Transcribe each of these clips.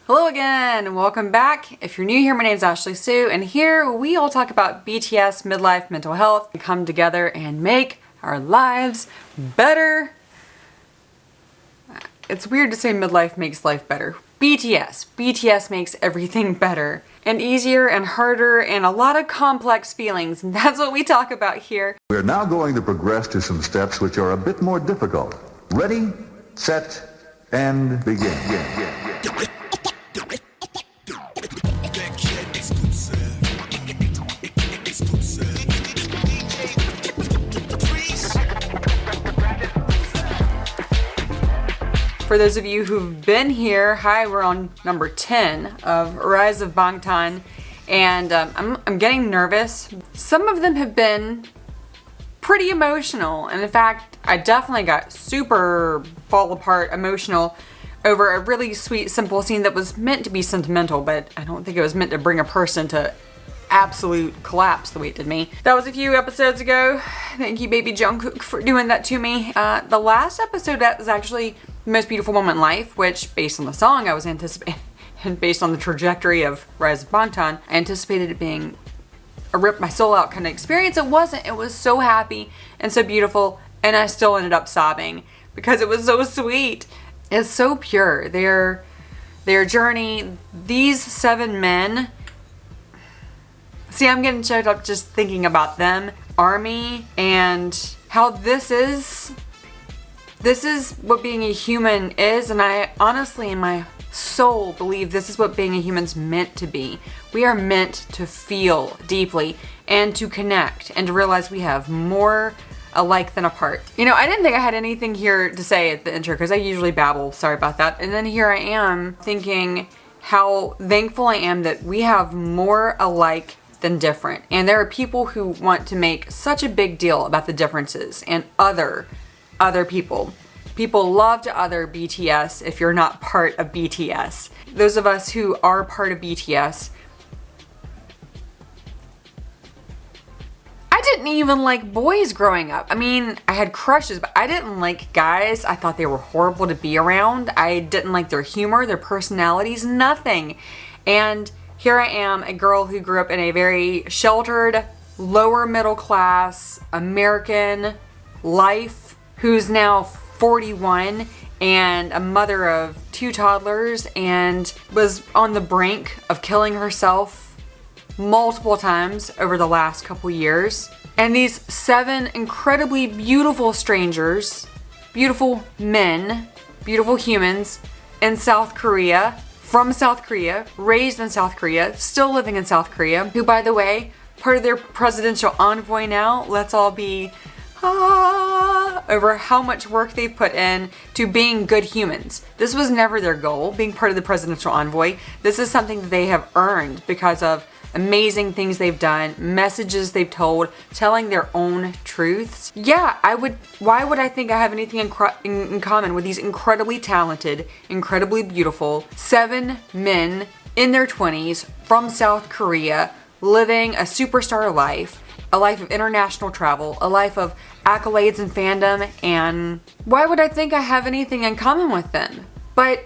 Hello again, welcome back. If you're new here, my name is Ashley Sue, and here we all talk about BTS, midlife, mental health, and come together and make our lives better. It's weird to say midlife makes life better. BTS makes everything better and easier and harder and a lot of complex feelings, and that's what we talk about here. We're now going to progress to some steps which are a bit more difficult. Ready, set, and begin. For those of you who've been here, hi, we're on number 10 of Rise of Bangtan, and I'm getting nervous. Some of them have been pretty emotional, and in fact, I definitely got super fall apart emotional over a really sweet, simple scene that was meant to be sentimental, but I don't think it was meant to bring a person to absolute collapse the way it did me. That was a few episodes ago. Thank you, baby Jungkook, for doing that to me. The last episode, that was actually the most beautiful moment in life, which, based on the song, I was anticipating, and based on the trajectory of Rise of Bangtan, I anticipated it being a rip my soul out kind of experience. It wasn't. It was so happy and so beautiful, and I still ended up sobbing because it was so sweet. It's so pure. Their journey, these 7 men. See, I'm getting choked up just thinking about them, ARMY, and how this is what being a human is, and I honestly in my soul believe this is what being a human's meant to be. We are meant to feel deeply and to connect and to realize we have more alike than apart. You know, I didn't think I had anything here to say at the intro because I usually babble, sorry about that, and then here I am thinking how thankful I am that we have more alike than different. And there are people who want to make such a big deal about the differences and other people. People love to other BTS if you're not part of BTS. Those of us who are part of BTS, I didn't even like boys growing up. I mean, I had crushes, but I didn't like guys. I thought they were horrible to be around. I didn't like their humor, their personalities, nothing. And here I am, a girl who grew up in a very sheltered, lower middle class American life, who's now 41 and a mother of 2 toddlers and was on the brink of killing herself multiple times over the last couple years. And these 7 incredibly beautiful strangers, beautiful men, beautiful humans in South Korea, from South Korea, raised in South Korea, still living in South Korea, who, by the way, part of their presidential envoy now, let's all be over how much work they've put in to being good humans. This was never their goal, being part of the presidential envoy. This is something that they have earned because of amazing things they've done, messages they've told, telling their own truths. Yeah, why would I think I have anything in common with these incredibly talented, incredibly beautiful 7 men in their 20s from South Korea, living a superstar life, a life of international travel, a life of accolades and fandom, and why would I think I have anything in common with them? But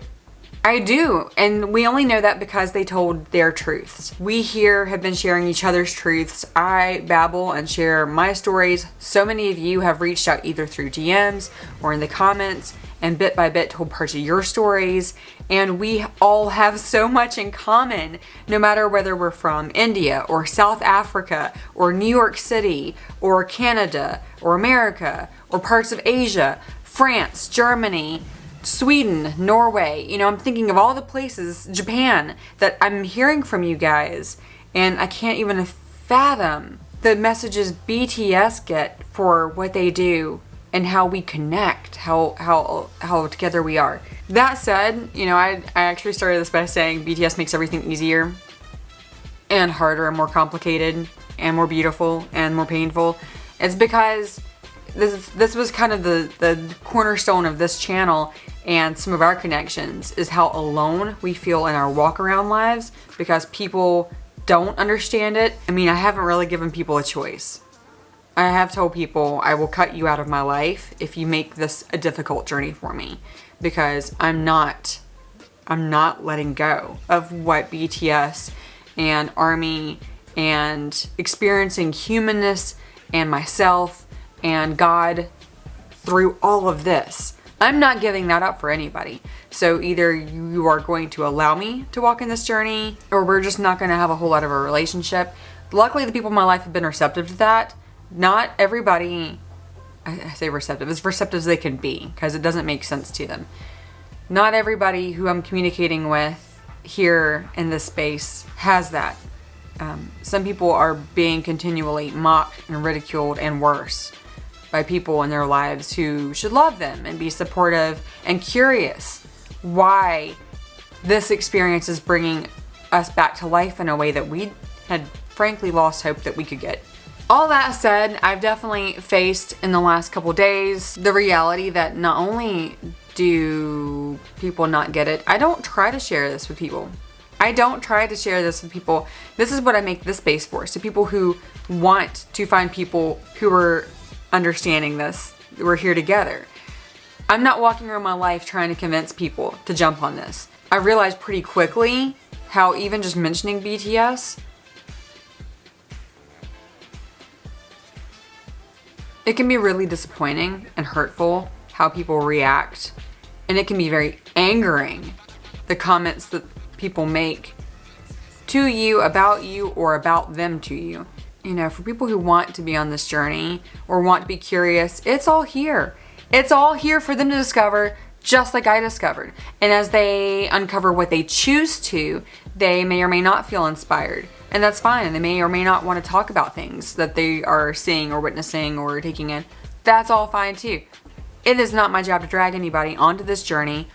I do, and we only know that because they told their truths. We here have been sharing each other's truths. I babble and share my stories. So many of you have reached out either through DMs or in the comments and bit by bit told parts of your stories, and we all have so much in common, no matter whether we're from India or South Africa or New York City or Canada or America or parts of Asia, France, Germany, Sweden, Norway. You know, I'm thinking of all the places, Japan, that I'm hearing from you guys, and I can't even fathom the messages BTS get for what they do and how we connect, how together we are. That said, you know, I actually started this by saying BTS makes everything easier and harder and more complicated and more beautiful and more painful. It's because this was kind of the cornerstone of this channel and some of our connections, is how alone we feel in our walk around lives because people don't understand it. I mean, I haven't really given people a choice. I have told people I will cut you out of my life if you make this a difficult journey for me, because I'm not I'm not letting go of what BTS and ARMY and experiencing humanness and myself and God through all of this. I'm not giving that up for anybody. So either you are going to allow me to walk in this journey, or we're just not going to have a whole lot of a relationship. Luckily, the people in my life have been receptive to that. Not everybody, I say receptive, as receptive as they can be, because it doesn't make sense to them. Not everybody who I'm communicating with here in this space has that. Some people are being continually mocked and ridiculed and worse by people in their lives who should love them and be supportive and curious why this experience is bringing us back to life in a way that we had frankly lost hope that we could get. All that said, I've definitely faced in the last couple days the reality that not only do people not get it, I don't try to share this with people. This is what I make this space for. So people who want to find people who are understanding this, we're here together. I'm not walking around my life trying to convince people to jump on this. I realized pretty quickly how even just mentioning BTS, it can be really disappointing and hurtful how people react. And it can be very angering, the comments that people make to you, or about them to you. You know, for people who want to be on this journey or want to be curious, it's all here. It's all here for them to discover, just like I discovered. And as they uncover what they choose to, they may or may not feel inspired. And that's fine. And they may or may not want to talk about things that they are seeing or witnessing or taking in. That's all fine too. It is not my job to drag anybody onto this journey,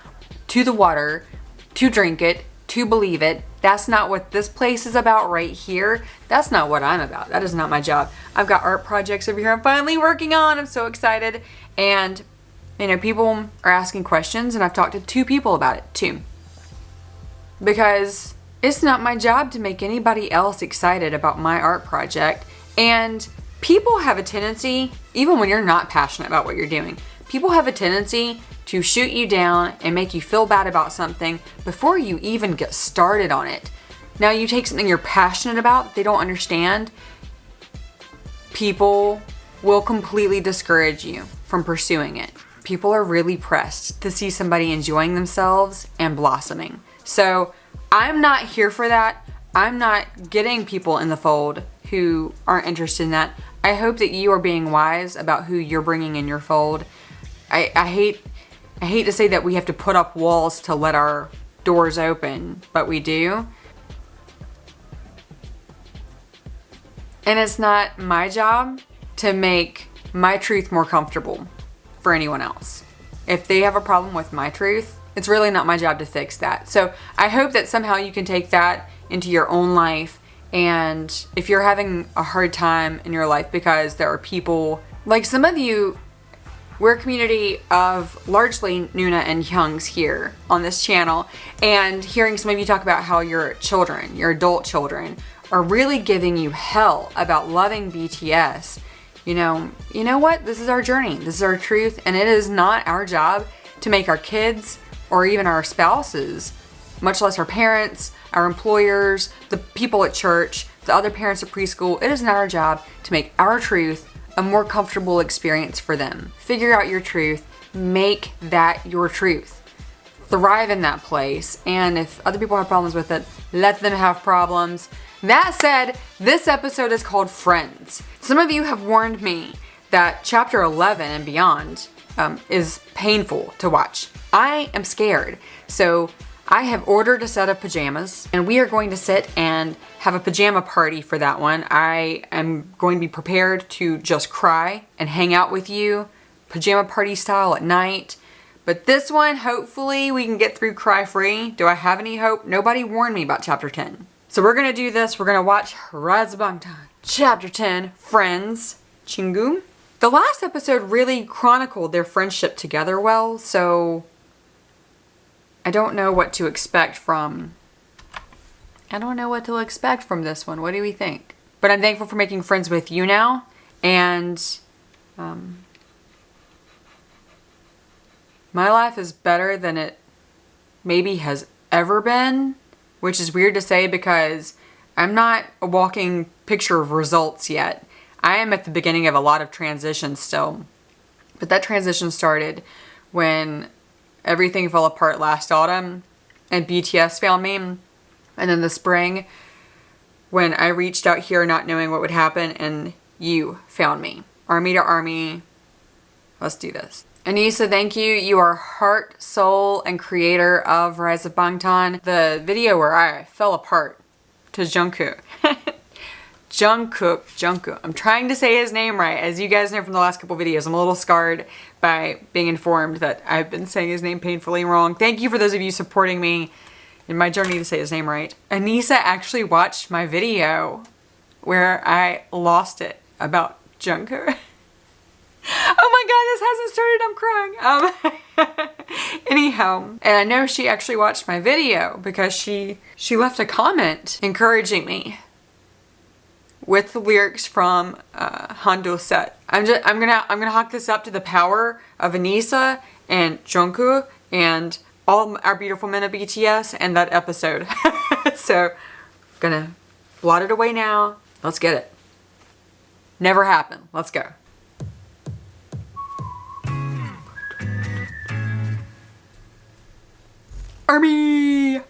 to the water, to drink it, to believe it. That's not what this place is about right here. That's not what I'm about. That is not my job. I've got art projects over here I'm finally working on. I'm so excited. And, you know, people are asking questions, and I've talked to 2 people about it too. Because it's not my job to make anybody else excited about my art project. And people have a tendency, even when you're not passionate about what you're doing, people have a tendency to shoot you down and make you feel bad about something before you even get started on it. Now you take something you're passionate about that they don't understand, people will completely discourage you from pursuing it. People are really pressed to see somebody enjoying themselves and blossoming. So I'm not here for that. I'm not getting people in the fold who aren't interested in that. I hope that you are being wise about who you're bringing in your fold. I hate to say that we have to put up walls to let our doors open, but we do. And it's not my job to make my truth more comfortable for anyone else. If they have a problem with my truth, it's really not my job to fix that. So I hope that somehow you can take that into your own life. And if you're having a hard time in your life because there are people, like some of you, we're a community of largely Nuna and Hyungs here on this channel, and hearing some of you talk about how your children, your adult children, are really giving you hell about loving BTS. You know what? This is our journey. This is our truth, and it is not our job to make our kids or even our spouses, much less our parents, our employers, the people at church, the other parents at preschool. It is not our job to make our truth a more comfortable experience for them. Figure out your truth, make that your truth. Thrive in that place, and if other people have problems with it, let them have problems. That said, this episode is called Friends. Some of you have warned me that chapter 11 and beyond is painful to watch. I am scared, so I have ordered a set of pajamas, and we are going to sit and have a pajama party for that one. I am going to be prepared to just cry and hang out with you, pajama party style at night. But this one, hopefully we can get through cry-free. Do I have any hope? Nobody warned me about chapter 10. So we're going to do this. We're going to watch Bangtan. Chapter 10, Friends, Chingu. The last episode really chronicled their friendship together well, so I don't know what to expect from this one. What do we think? But I'm thankful for making friends with you now, and my life is better than it maybe has ever been, which is weird to say because I'm not a walking picture of results yet. I am at the beginning of a lot of transitions still. But that transition started when everything fell apart last autumn and BTS found me. And then the spring when I reached out here not knowing what would happen and you found me. Army to army. Let's do this. Anissa, thank you. You are heart, soul, and creator of Rise of Bangtan. The video where I fell apart to Jungkook. Jungkook. I'm trying to say his name right. As you guys know from the last couple videos, I'm a little scarred by being informed that I've been saying his name painfully wrong. Thank you for those of you supporting me in my journey to say his name right. Anissa actually watched my video where I lost it about Jungkook. Oh my god, this hasn't started. I'm crying. Anyhow, and I know she actually watched my video because she left a comment encouraging me with the lyrics from Hando's set. I'm gonna hook this up to the power of Anissa and Jungkook and all our beautiful men of BTS and that episode. So, gonna blot it away now. Let's get it. Never happened. Let's go. Army!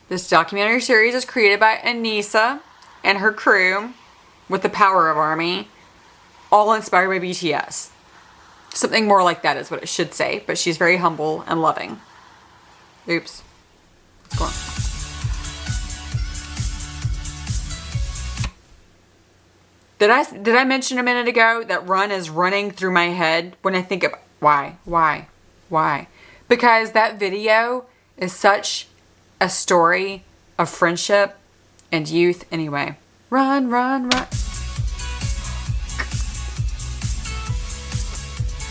This documentary series is created by Anissa and her crew with the power of ARMY, all inspired by BTS. Something more like that is what it should say, but she's very humble and loving. Oops. What's going on? Did I mention a minute ago that Run is running through my head when I think of why? Because that video is such a story of friendship and youth. Anyway, run.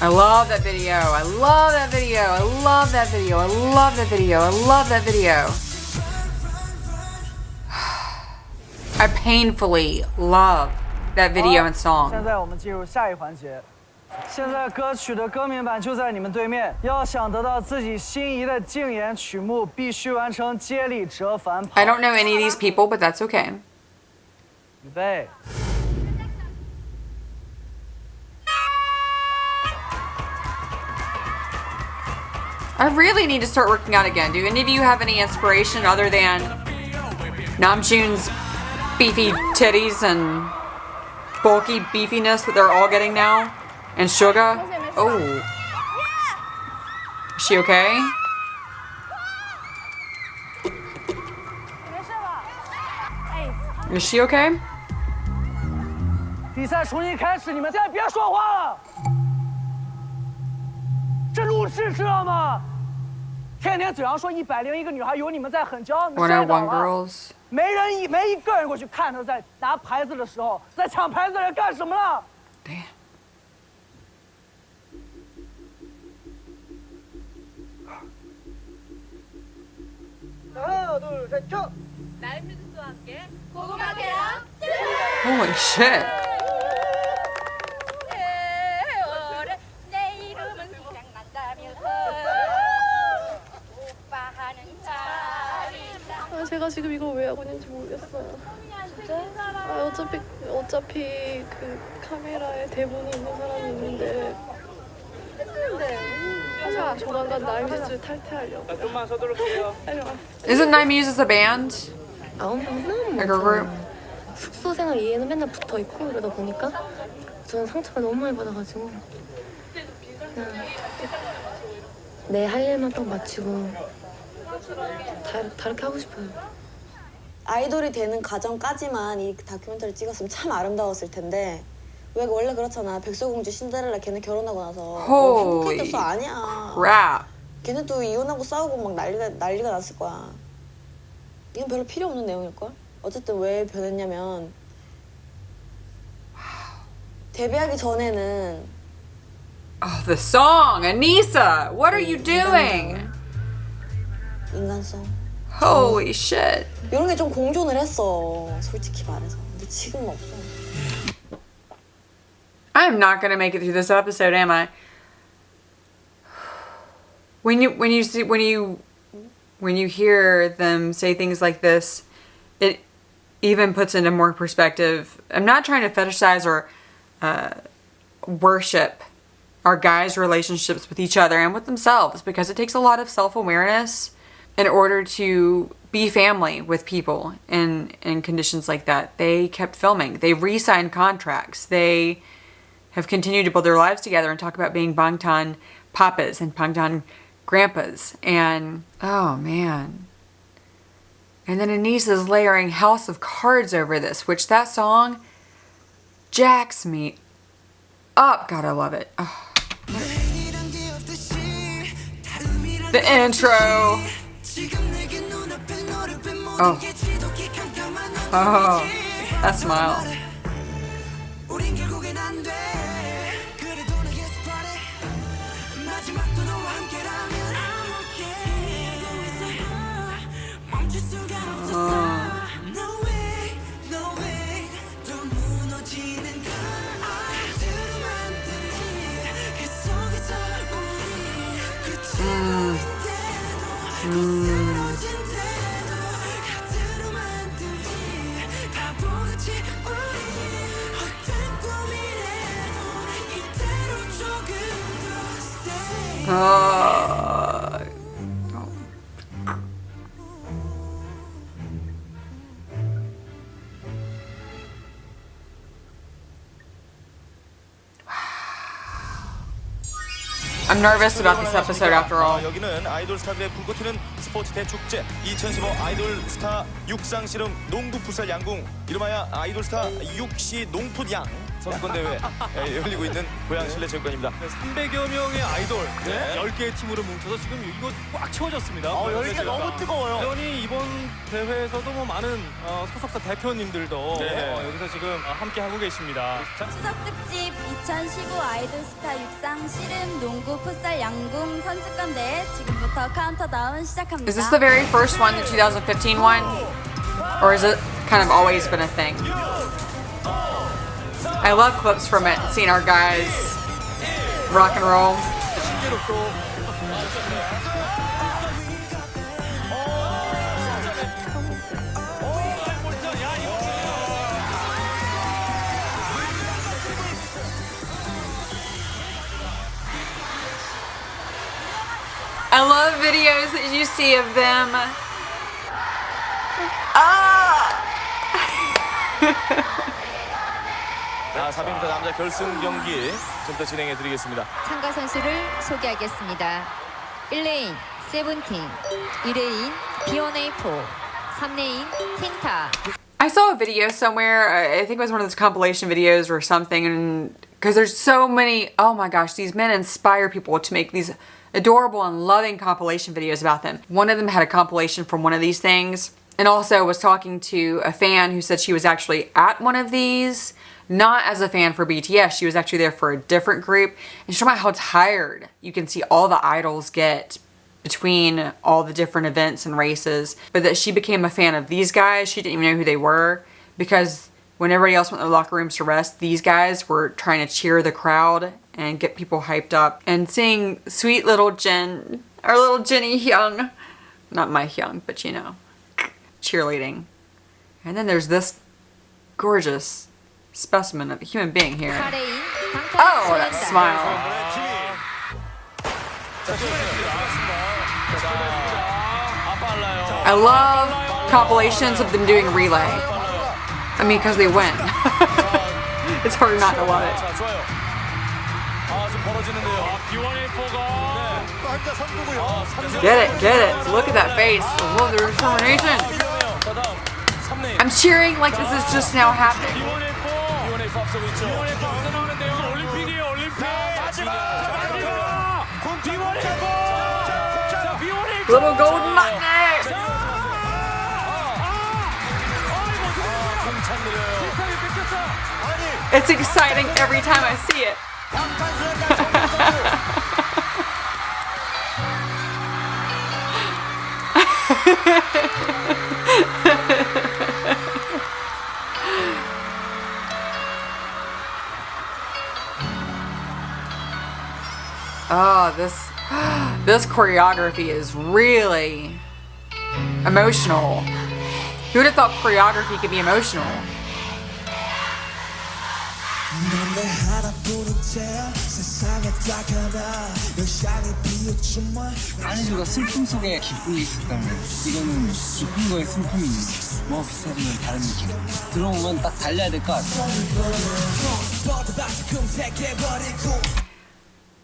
I love that video. I love that video. I love that video. I love that video. I love that video. I painfully love that video and song. 现在我们进入下一环节。现在歌曲的歌名版就在你们对面。要想得到自己心仪的竞演曲目，必须完成接力折返跑。 I don't know any of these people, but that's okay. 预备。 I really need to start working out again. Do any of you have any inspiration other than Namjoon's beefy titties and bulky beefiness that they're all getting now? And Suga? Oh. Is she okay? Is she okay? 比赛重新开始，你们现在别说话了。这录制知道吗？天天嘴上说101个女孩有你们在很骄傲，你们摔倒 101 了。 girls. 没一个人过去看她在拿牌子的时候，在抢牌子的人干什么了？ Damn. 하나, 둘, 셋, 쭉! Holy shit. 제가 지금 이걸 왜 하고 있는지 모르겠어요. 어차피 그 카메라에 대본이 있는 사람이 있는데 하지만 조만간 나임지를 탈퇴하려고. 좀만 서두를게요. Isn't Nine Muses a band? 너무 A girl group? 숙소 생활 이해는 맨날 붙어 있고 이러다 보니까 저는 상처가 너무 많이 받아가지고 그냥 내 할 일만 딱 마치고 다르게 하고 싶어요. 아이돌이 되는 과정까지만 이 다큐멘터리 찍었으면 참 아름다웠을 텐데 왜 원래 그렇잖아. 백설공주 신데렐라 걔네 결혼하고 나서 행복했겠어. 아니야. Crap. 걔네 또 이혼하고 싸우고 막 난리가 났을 거야. 이건 별로 필요 없는 내용일걸? 어쨌든 왜 변했냐면 데뷔하기 전에는 Oh, the song! Anissa! What are you doing? 인간성 Holy shit. 이런 게 좀 공존을 했어. 솔직히 말해서. 근데 지금은 없어. I'm not gonna make it through this episode, am I? when you hear them say things like this, it even puts into more perspective. I'm not trying to fetishize or worship our guys' relationships with each other and with themselves, because it takes a lot of self-awareness in order to be family with people in conditions like that. They kept filming. They re-signed contracts. They have continued to build their lives together and talk about being Bangtan papas and Bangtan grandpas. And, oh man. And then Anise is layering House of Cards over this, which that song jacks me up. God, I love it. Oh. The intro. Oh. Oh, that smile. I'm nervous about this episode after all. 여기는 아이돌 스타들의 불꽃 튀는 스포츠 대축제 2015 아이돌 스타 육상 씨름 농구 풋살 양궁 이름하여 아이돌 스타 육시 농풋양 선수권 대회 열리고 있는 고양 실내체육관입니다. 300여 명의 아이돌 10개의 팀으로 뭉쳐서 지금 이곳 꽉 채워졌습니다. 열기가 너무 뜨거워요. 여전히 이번 대회에서도 뭐 많은 소속사 대표님들도 여기서 지금 함께 하고 계십니다. 추석 특집 2015 아이돌 스타 육상 씨름 농구 풋살 양궁 선수권 대회 지금부터 카운트다운 시작합니다. Is this the very first one, the 2015 one? Or is it kind of always been a thing? I love clips from it, seeing our guys rock and roll. I love videos that you see of them. 자, 400m 남자 결승 경기 지금부터 진행해 드리겠습니다. 참가 선수를 소개하겠습니다. 1레인 세븐틴, 2레인 B1A4, 3레인 틴타. I saw a video somewhere, I think it was one of those compilation videos or something, and because there's so many, oh my gosh, these men inspire people to make these adorable and loving compilation videos about them. One of them had a compilation from one of these things, and also was talking to a fan who said she was actually at one of these, not as a fan for BTS, she was actually there for a different group, and she's talking about how tired you can see all the idols get between all the different events and races, but that she became a fan of these guys. She didn't even know who they were, because when everybody else went to the locker rooms to rest, these guys were trying to cheer the crowd and get people hyped up. And seeing sweet little Jen, or little Jenny Hyung, not my Hyung, but you know, cheerleading. And then there's this gorgeous specimen of a human being here. Oh, that smile. I love compilations of them doing relay. I mean, because they win. It's hard not to love it. Get it. Look at that face. I love their determination. I'm cheering like this is just now happening. Little golden magnet. It's exciting every time I see it. Oh, this This choreography is really emotional. Who would have thought choreography could be emotional? 안주가 슬픔 속에 기쁨이 있었다면 이거는 기쁜 거에 슬픔이 있는 뭐 비슷하지만 다른 느낌. 들어오면 딱 달려야 될 것 같아.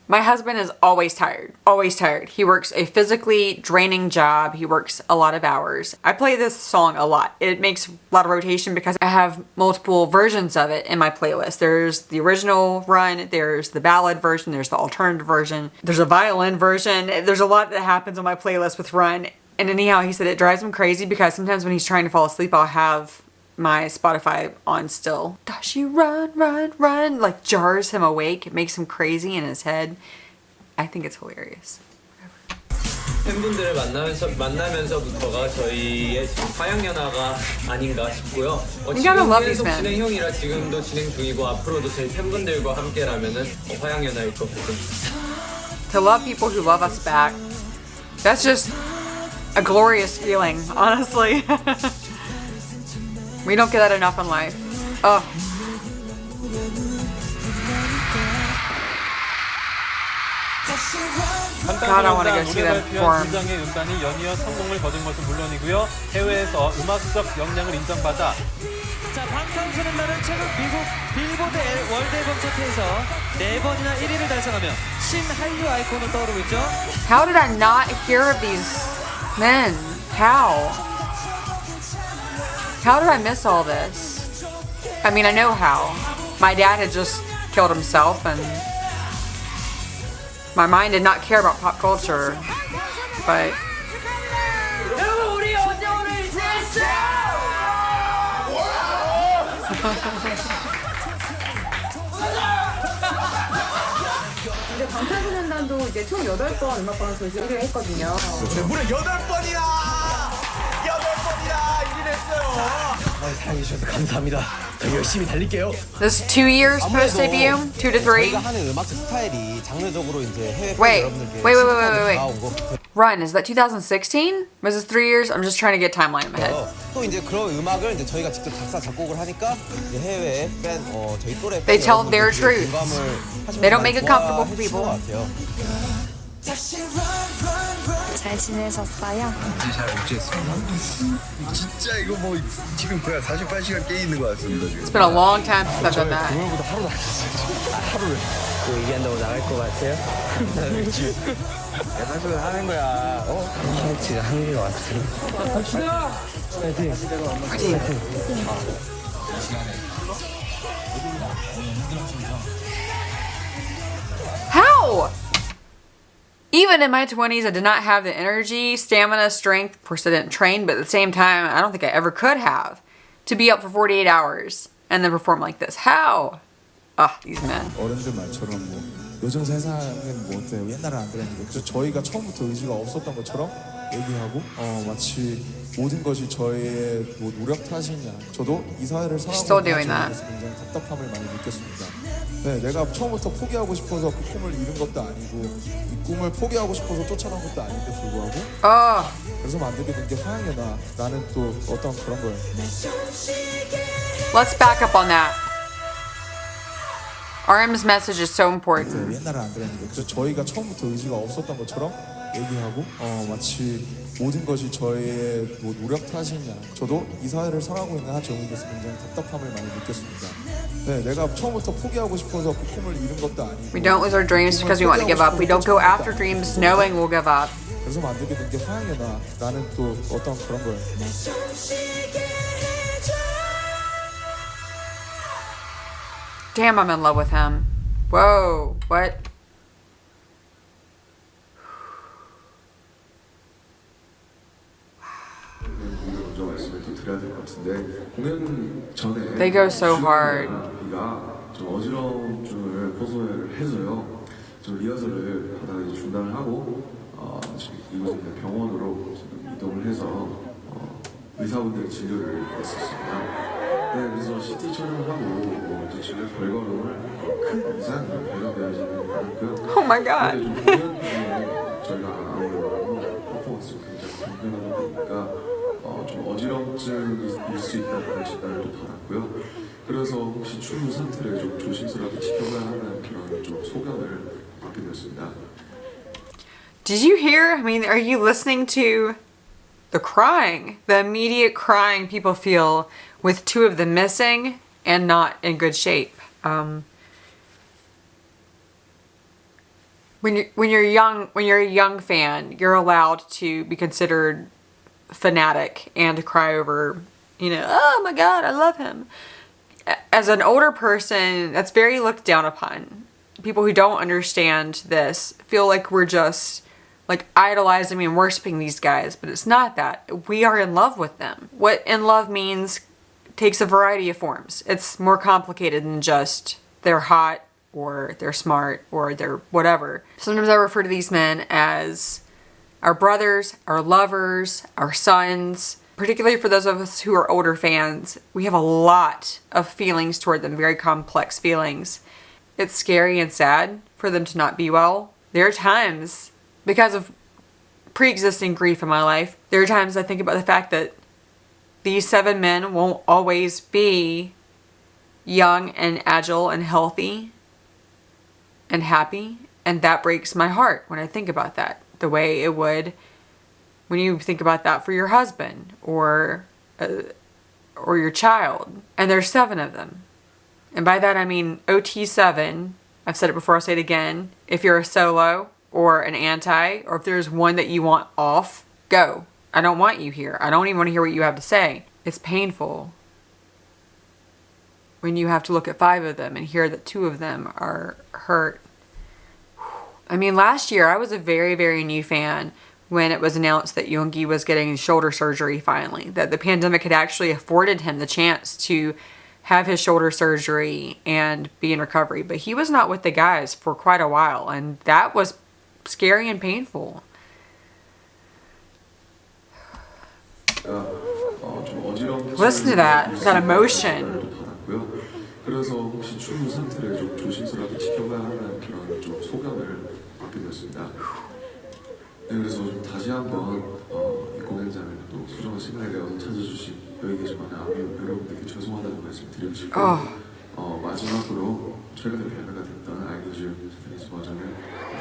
My husband is always tired. Always tired. He works a physically draining job. He works a lot of hours. I play this song a lot. It makes a lot of rotation because I have multiple versions of it in my playlist. There's the original run, there's the ballad version, there's the alternative version, there's a violin version. There's a lot that happens on my playlist with Run. And anyhow, he said it drives him crazy because sometimes when he's trying to fall asleep, I'll have my Spotify on still. Does she run, run, run? Like jars him awake. It makes him crazy in his head. I think it's hilarious. 팬분들을 만나면서부터가 저희의 지금 화양연화가 아닌가 싶고요. 지금 계속 진행형이라 지금도 진행 중이고 앞으로도 저희 팬분들과 함께라면은 화양연화일 것 같아요. To love people who love us back, that's just a glorious feeling, honestly. We don't get that enough in life. Oh. God, I want to go see them perform. 등장의 음반이 연이어 성공을 거둔 것은 물론이고요. 해외에서 음악적 역량을 인정받아. 자, 방탄소년단은 최근 미국 빌보드 월드 앨범 차트에서 4번이나 1위를 달성하며 신한류 아이콘으로 떠오르고 있죠. How did I not hear of these men? How? How did I miss all this? I mean, I know how. My dad had just killed himself and my mind did not care about pop culture, but 이제 방탄소년단도 이제 총 8번 음악방송에서 1위를 했거든요. 무려 8번이나! 8번이나 1위를 했어요! 사랑해주셔서 감사합니다. 더 열심히 달릴게요. this 2 years post debut, 2 to 3. 저희가 하는 음악 스타일이 장르적으로 이제 해외 Wait, 여러분들께 wait. Run, is that 2016? Was this 3 years? I'm just trying to get timeline in my head. 또 이제 그런 음악을 이제 저희가 직접 작사 작곡을 하니까 이제 해외 팬 저희 또래 They tell their truth. They don't make it comfortable for people. 잘 지내셨어요? 잘 못 지냈습니다. 진짜 이거 뭐 지금 거의 48시간 깨 있는 것 같습니다 지금. It's been a long time since I've done that. 오늘보다 하루 나갔어요. 하루를 또 얘기한다고 나갈 것 같아요? 사실은 하는 거야. 진짜 한국에 왔어요. 파이팅! 파이팅! How? Even in my 20s, I did not have the energy, stamina, strength. Of course, I didn't train, but at the same time, I don't think I ever could have to be up for 48 hours and then perform like this. How? Ah, these men. 어른들 말처럼 뭐 요즘 세상은 뭐 어때요? 옛날은 안 그랬는데 그래서 저희가 처음부터 의지가 없었던 것처럼 얘기하고 마치 모든 것이 저의 뭐 노력 탓이냐. 저도 이 사회를 살아가고 있는 것에 굉장히 답답함을 많이 느꼈습니다. 네, 내가 처음부터 포기하고 싶어서 그 꿈을 이룬 것도 아니고 이 꿈을 포기하고 싶어서 쫓아난 것도 아닌데 불구하고 그래서 만들게 된 게 화양연화라는 또 어떤 그런 거예요. Let's back up on that. RM's message is so important. 네, 옛날은 안 그랬는데 그래서 저희가 처음부터 의지가 없었던 것처럼 얘기하고 마치 모든 것이 저의 뭐 노력 탓이냐. 저도 이 사회를 살아가고 있는 한 정인에서 굉장히 답답함을 많이 느꼈습니다. 네, 내가 처음부터 포기하고 싶어서 그 꿈을 이룬 것도 아니고 We don't lose our dreams because we want to give up. We don't go after dreams knowing we'll give up. 그래서 만들게 된 게 화양연화라는 또 어떤 그런 거예요. Damn, I'm in love with him. Whoa, what? They go so hard. 좀 어지러움을 호소를 해서요. 좀 리허설을 하다가 이제 중단을 하고 이곳에 병원으로 지금 이동을 해서 의사분들의 진료를 했었습니다. 네, 그래서 CT 촬영을 하고 이제 진료 결과로는 큰 이상이 발견되어지는 만큼 Oh my god. 저희가 아무래도 퍼포먼스가 굉장히 공평하다 보니까 좀 어지럼증일 수 있다는 진단을 또 받았고요. 그래서 혹시 추후 상태를 좀 조심스럽게 지켜봐야 하는 그런 좀 소견을 받게 되었습니다. Did you hear? I mean, are you listening to the crying? The immediate crying people feel with two of them missing and not in good shape. When you're a young fan, you're allowed to be considered fanatic and to cry over, oh my God, I love him. As an older person, that's very looked down upon. People who don't understand this feel like we're just like idolizing and worshiping these guys, but it's not that. We are in love with them. What in love means takes a variety of forms. It's more complicated than just they're hot or they're smart or they're whatever. Sometimes I refer to these men as our brothers, our lovers, our sons. Particularly for those of us who are older fans, we have a lot of feelings toward them, very complex feelings. It's scary and sad for them to not be well. There are times, because of pre-existing grief in my life, there are times I think about the fact that these 7 men won't always be young and agile and healthy and happy, and that breaks my heart when I think about that, the way it would when you think about that for your husband or your child. And there's 7 of them. And by that I mean OT7. I've said it before, I'll say it again. If you're a solo or an anti, or if there's one that you want off, go. I don't want you here. I don't even want to hear what you have to say. It's painful when you have to look at 5 of them and hear that 2 of them are hurt. I mean, last year I was a very, very new fan when it was announced that Yoongi was getting shoulder surgery finally, that the pandemic had actually afforded him the chance to have his shoulder surgery and be in recovery. But he was not with the guys for quite a while, and that was scary and painful. Listen to that emotion. 그래서 혹시 추후 상태를 좀 조심스럽게 지켜봐야 하는 그런 좀 소견을 받게 되었습니다. 네, 그래서 좀 다시 한번 이 공연장을 또 소중한 시간에 내어서 찾아주신 여기 계신 많은 여러분들께 죄송하다는 말씀 드리고 싶고요. 마지막으로 최근에 발매가 됐던 아이돌즈 스테이지 버전을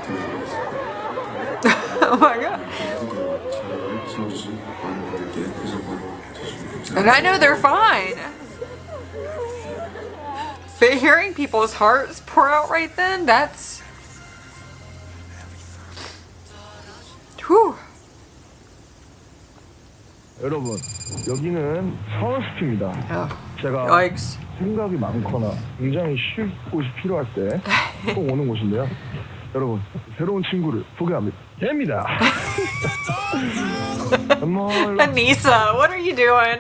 들려드리겠습니다. Oh my God. 촬영을 채워주신 많은 분들께 다시 한번 죄송합니다. And I know they're fine. But hearing people's hearts pour out right then, that's... Whew. 여러분, 여기는 서울숲입니다. 제가 Yikes. 생각이 많거나 굉장히 쉴 곳이 필요할 때 꼭 오는 곳인데요. 여러분, 새로운 친구를 소개합니다. 됩니다. Anissa, what are you doing?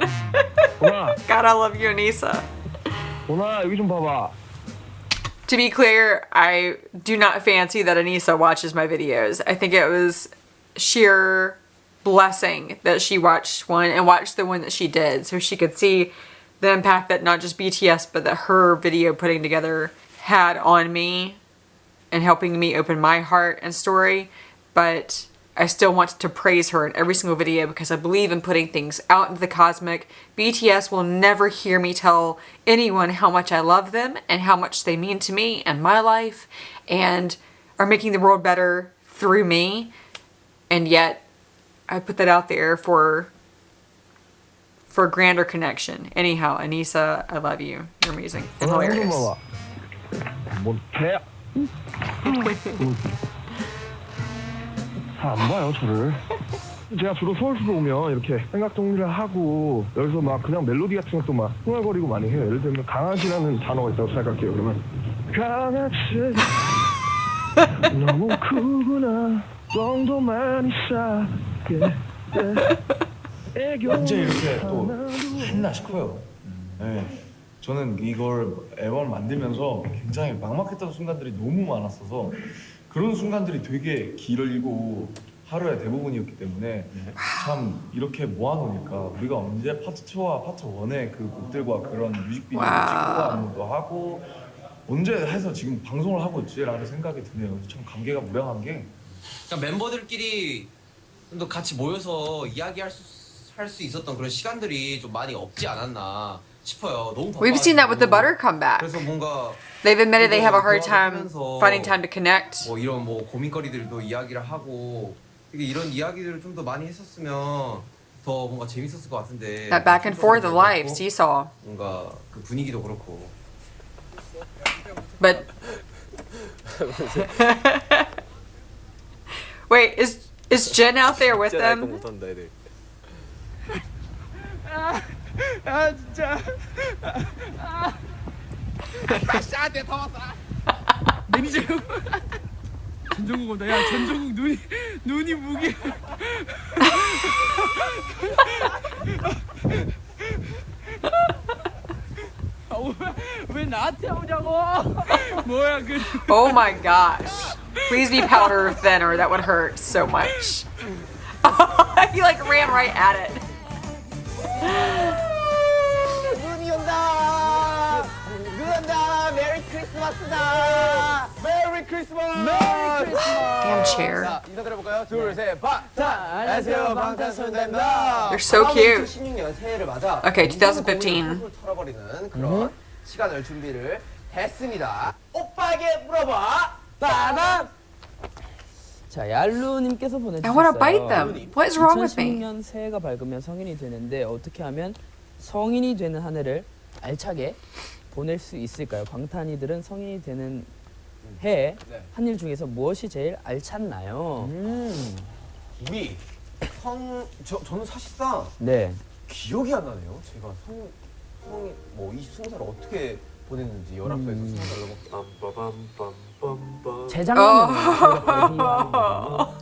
God, I love you, Anissa. 보나, 여기 좀 봐봐. To be clear, I do not fancy that Anissa watches my videos. I think it was sheer blessing that she watched one and watched the one that she did, so she could see the impact that not just BTS but that her video putting together had on me and helping me open my heart and story. But I still want to praise her in every single video because I believe in putting things out into the cosmic. BTS will never hear me tell anyone how much I love them and how much they mean to me and my life and are making the world better through me. And yet I put that out there for a grander connection. Anyhow, Anissa, I love you. You're amazing and hilarious. 안 봐요, 저를. 제가 주로 서울숲에 오면 이렇게 생각 정리를 하고 여기서 막 그냥 멜로디 같은 것도 막 흥얼거리고 많이 해요. 예를 들면 강아지라는 단어가 있다고 생각할게요. 그러면 강아지 너무 크구나 정도만 이상해 언제 이렇게 또 했나 싶어요. 네. 저는 이걸 앨범을 만들면서 굉장히 막막했던 순간들이 너무 많았어서 그런 순간들이 되게 길고 하루의 대부분이었기 때문에 참 이렇게 모아놓으니까 우리가 언제 파트 2와 파트 1의 그 곡들과 그런 뮤직비디오를 찍고 안무도 하고 언제 해서 지금 방송을 하고 있지라는 생각이 드네요. 참 감개가 무량한 게 그냥 멤버들끼리 좀 더 같이 모여서 이야기할 수 있었던 그런 시간들이 좀 많이 없지 않았나 싶어요. 너무 바빠가지고. We've seen that with the Butter comeback. 그래서 뭔가 They've admitted they have a hard time 대화하면서 finding time to connect. 뭐 이런 뭐 고민거리들도 이야기를 하고 이런 이야기들을 좀 더 많이 했었으면 더 뭔가 재밌었을 것 같은데. That back and forth of life, seesaw. 뭔가 그 분위기도 그렇고. But wait, is Jen out there with them? 아 진짜. 샤한테 더 왔어. 매니저. 전종국 온다. 야 전종국 눈이 무게. 왜 나한테 오냐고. 뭐야 그. Oh my gosh. Please be powder or thinner. That would hurt so much. He like ran right at it. 눈이 온다. 눈 온다. 메리 크리스마스다. 메리 크리스마스. 메리 크리스마스. Damn chair. 자, 인사드려볼까요? 둘, 셋, 방탄. 안녕하세요, 방탄소년단입니다. They're so cute. 2016년 새해를 맞아. Okay, 2015. 털어버리는 그런 시간을 준비를 했습니다. 오빠에게 물어봐. 빠밤. 자, 얄루님께서 보내주셨어요. I wanna bite them. What is wrong with me? 2016년 새해가 밝으면 성인이 되는데 어떻게 하면 성인이 되는 한 해를 알차게 보낼 수 있을까요? 방탄이들은 성인이 되는 해에 한 일 중에서 무엇이 제일 알찼나요? 우리 저는 사실상 네. 기억이 안 나네요. 제가 성인 뭐 20살 어떻게 보냈는지 연합소에서 20살 넘어. 재작년이네요.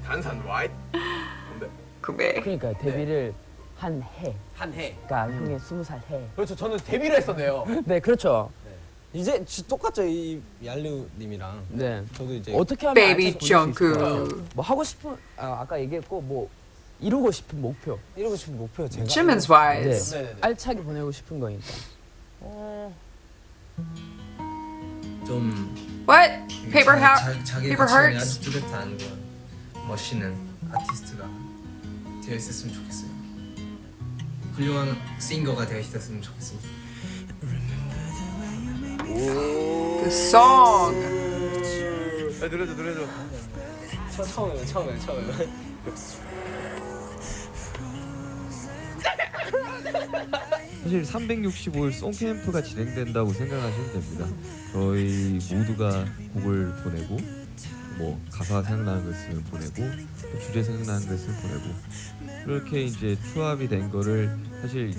단산 와이트. 구매. 그러니까 데뷔를 한 해. 한 해. 그러니까 형의 20살 해. 그렇죠. 저는 데뷔를 했었네요. 네, 그렇죠. 이제 똑같죠 이 얄루님이랑. 네. 저도 이제 어떻게 하면 Baby 알차게 보낼 수 있을까요? Jungkook. 뭐 하고 싶은 아까 얘기했고 뭐 이루고 싶은 목표. 이루고 싶은 목표 제가. Jimin's wise. 네. 알차게 보내고 싶은 거니까. 좀 What? Paper 자기 paper 가치관이 hearts? 아주 뚜렷한 그런 멋있는 아티스트가 되어 있었으면 좋겠어요. 훌륭한 싱거가 되어 있었으면 좋겠습니다. The song. 노래줘. 처음에. 사실 365일 송캠프가 진행된다고 생각하시면 됩니다. 저희 모두가 곡을 보내고 뭐 가사가 생각나는 거 있으면 보내고 또 주제 생각나는 거 있으면 보내고 그렇게 이제 투합이 된 거를 사실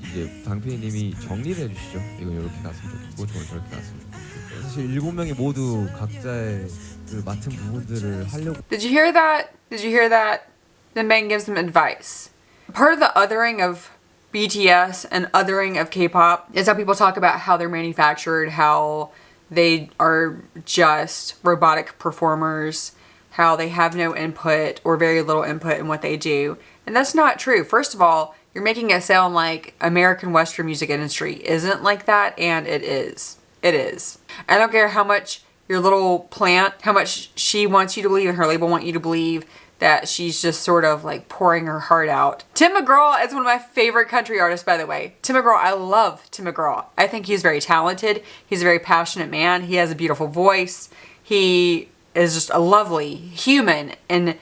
이제 방피디님이 정리를 해주시죠. 이건 이렇게 갔으면 좋겠고 저건 저렇게 갔으면 좋겠고 사실 7명이 모두 각자의 그 맡은 부분들을 하려고. Did you hear that? Did you hear that? Then Bang gives them advice. Part of the othering of BTS and othering of K-pop is how people talk about how they're manufactured, how they are just robotic performers, how they have no input or very little input in what they do. And that's not true. First of all, you're making it sound like American Western music industry isn't like that, and it is. It is. I don't care how much your little plant, how much she wants you to believe and her label want you to believe that she's just sort of like pouring her heart out. Tim McGraw is one of my favorite country artists, by the way. Tim McGraw, I love Tim McGraw. I think he's very talented. He's a very passionate man. He has a beautiful voice. He is just a lovely human in,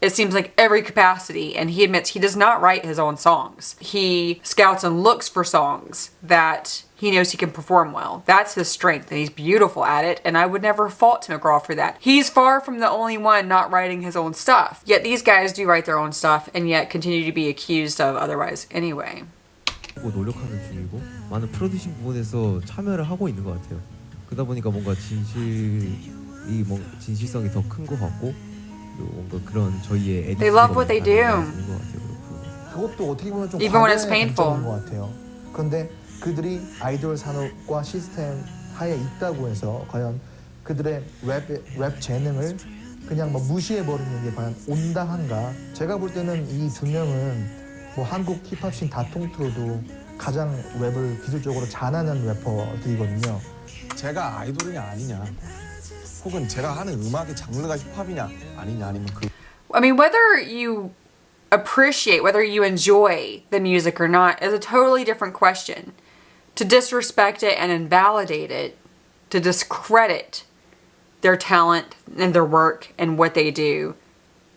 it seems like, every capacity. And he admits he does not write his own songs. He scouts and looks for songs that he knows he can perform well. That's his strength, and he's beautiful at it, and I would never fault Tim McGraw for that. He's far from the only one not writing his own stuff. Yet these guys do write their own stuff, and yet continue to be accused of otherwise anyway. 노력하는 중이고 많은 프로듀싱 부분에서 참여를 하고 있는 것 같아요. 그러다 보니까 뭔가 진실성이 더 큰 것 같고 뭔가 그런 저희의 They love what they do. 그것도 어떻게 보면 좀 Even when it's 과거의 painful. 관점인 것 같아요. 그런데 그들이 아이돌 산업과 시스템 하에 있다고 해서 과연 그들의 랩 재능을 그냥 뭐 무시해버리는 게 과연 온당한가? 제가 볼 때는 이 두 명은 뭐 한국 힙합씬 다 통틀어도 가장 랩을 기술적으로 잘하는 래퍼들이거든요. 제가 아이돌이냐 아니냐, 혹은 제가 하는 음악의 장르가 힙합이냐 아니냐, 아니면 그. I mean, whether you appreciate, whether you enjoy the music or not is a totally different question. To disrespect it and invalidate it, to discredit their talent and their work and what they do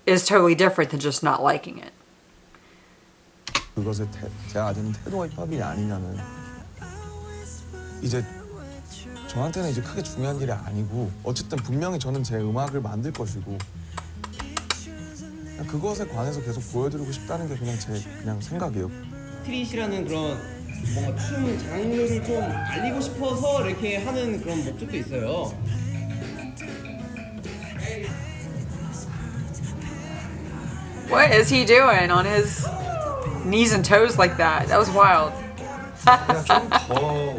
is totally different than just not liking it. 그것에 제가 가지는 태도가 힙합이냐 아니냐는 이제 저한테는 이제 크게 중요한 일이 아니고, 어쨌든 분명히 저는 제 음악을 만들 것이고 그냥 그것에 관해서 계속 보여드리고 싶다는 게 그냥 제 생각이에요. 스트릿이라는 그런 뭔가 춤 장르를 좀 알리고 싶어서 이렇게 하는 그런 목적도 있어요. What is he doing on his knees and toes like that? That was wild. 그냥 좀 더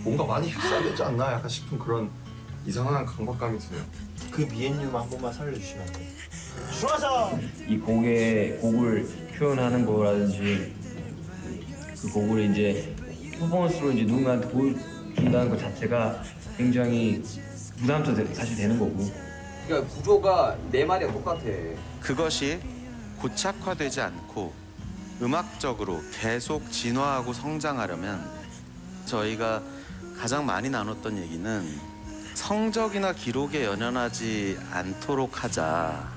뭔가 많이 했어야 되지 않나 약간 싶은 그런 이상한 강박감이 드네요. 그 미앤유만 한 번만 살려주시면 안 돼요? 이 곡을 표현하는 거라든지 그 곡을 이제 퍼포먼스로 이제 누군가한테 보여준다는 것 자체가 굉장히 부담도 사실 되는 거고. 그러니까 구조가 내 말이랑 똑같아. 그것이 고착화되지 않고 음악적으로 계속 진화하고 성장하려면 저희가 가장 많이 나눴던 얘기는 성적이나 기록에 연연하지 않도록 하자.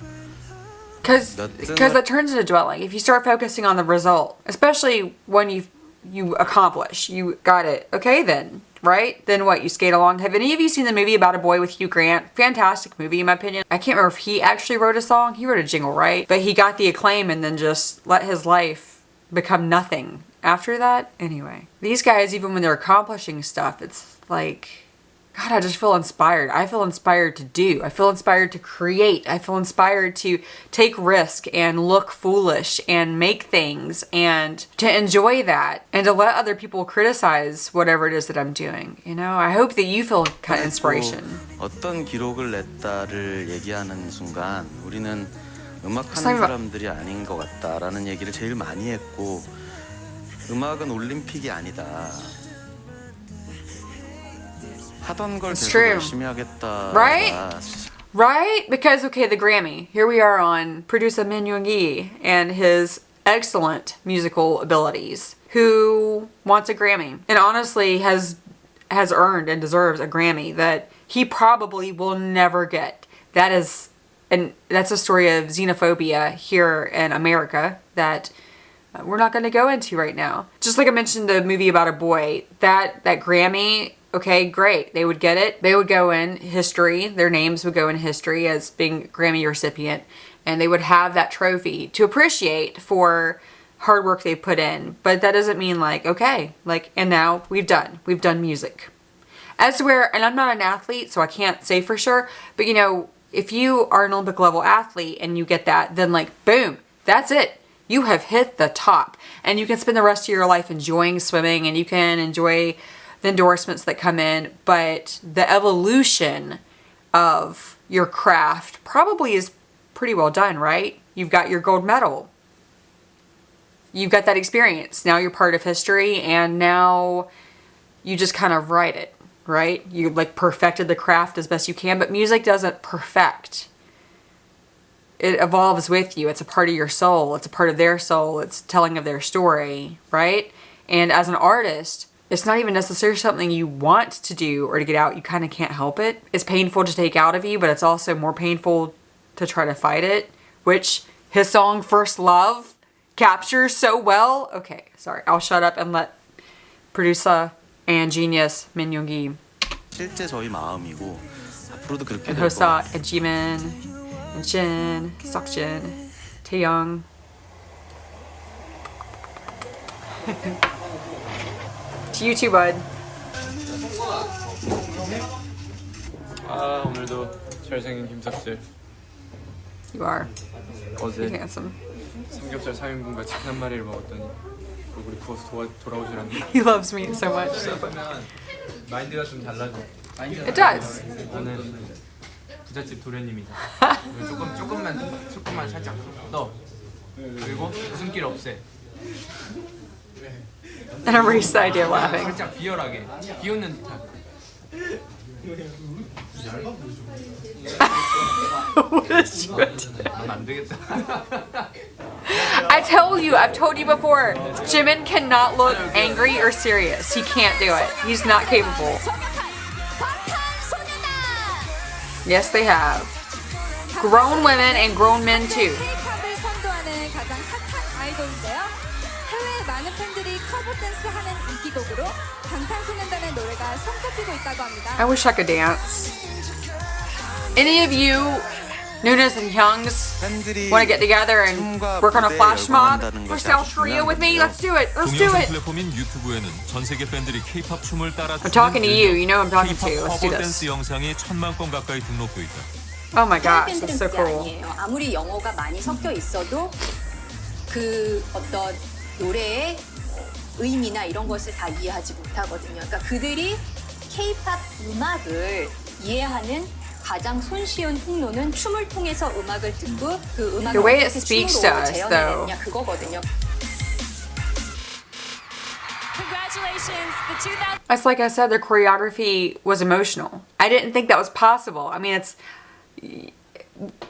Because that turns into dwelling. If you start focusing on the result, especially when you accomplish, you got it. Okay, then, right? Then what? You skate along. Have any of you seen the movie about a boy with Hugh Grant? Fantastic movie, in my opinion. I can't remember if he actually wrote a song. He wrote a jingle, right? But he got the acclaim and then just let his life become nothing after that. Anyway, these guys, even when they're accomplishing stuff, it's like, God, I just feel inspired. I feel inspired to do. I feel inspired to create. I feel inspired to take risk and look foolish and make things and to enjoy that and to let other people criticize whatever it is that I'm doing. You know, I hope that you feel kind of inspiration. 어떤 기록을 냈다를 얘기하는 순간 우리는 음악하는 사람들이 아닌 것 같다라는 얘기를 제일 많이 했고, 음악은 올림픽이 아니다. 하던 걸 계속 열심히 하겠다. Right? Right? Because, okay, the Grammy. Here we are on producer Min Young-gi and his excellent musical abilities, who wants a Grammy and honestly has earned and deserves a Grammy that he probably will never get. That's a story of xenophobia here in America that we're not going to go into right now. Just like I mentioned the movie about a boy, that Grammy, okay, great. They would get it. They would go in history. Their names would go in history as being Grammy recipient. And they would have that trophy to appreciate for hard work they put in. But that doesn't mean like, okay, like, and now we've done music. As to where, and I'm not an athlete, so I can't say for sure, but you know, if you are an Olympic level athlete and you get that, then like, boom, that's it. You have hit the top. And you can spend the rest of your life enjoying swimming and you can enjoy the endorsements that come in, but the evolution of your craft probably is pretty well done, right? You've got your gold medal. You've got that experience. Now you're part of history and now you just kind of write it, right? You like perfected the craft as best you can, but music doesn't perfect. It evolves with you. It's a part of your soul. It's a part of their soul. It's telling of their story, right? And as an artist, it's not even necessarily something you want to do or to get out. You kind of can't help it. It's painful to take out of you, but it's also more painful to try to fight it, which his song First Love captures so well. Okay, sorry. I'll shut up and let producer and genius Min Young-gi 실제 저희 마음이고 앞으로도 그렇게 and 될 Hosa 거예요. and Jimin and Jin, Seokjin, Taeyoung. To you too, bud. 아, 오늘도 잘생긴 김석질. You are. 어제 You're handsome. 삼겹살 4인분과 치킨 한 마리를 먹었더니 얼굴이 부어서 돌아오질 않네. He loves me so much. 마인드가 좀 달라져. It does. 나는 부잣집 도련님이다. 조금만 살짝 넣어. 그리고 웃음길 없애. And erase the idea laughing. 살짝 비열하게 비웃는 듯한. I've told you before, Jimin cannot look angry or serious. He can't do it. He's not capable. Yes, they have. Grown women and grown men too. I wish I could dance. Any of you Nunas and Hyungs want to get together and work on a flash mob for South Korea with me? Let's do it. Let's do it. I'm talking to you. You know I'm talking to. Let's do this. Oh my gosh, that's so cool. 아무리 영어가 많이 섞여 있어도 그 어떤 노래의 의미나 이런 것을 다 이해하지 못하거든요. 그러니까 그들이 K-팝 음악을 이해하는 가장 손쉬운 통로는 춤을 통해서 음악을 듣고 그 음악을 어떻게 춤으로 재현해냈냐 그거거든요. It's like I said, the choreography was emotional. I didn't think that was possible. I mean, it's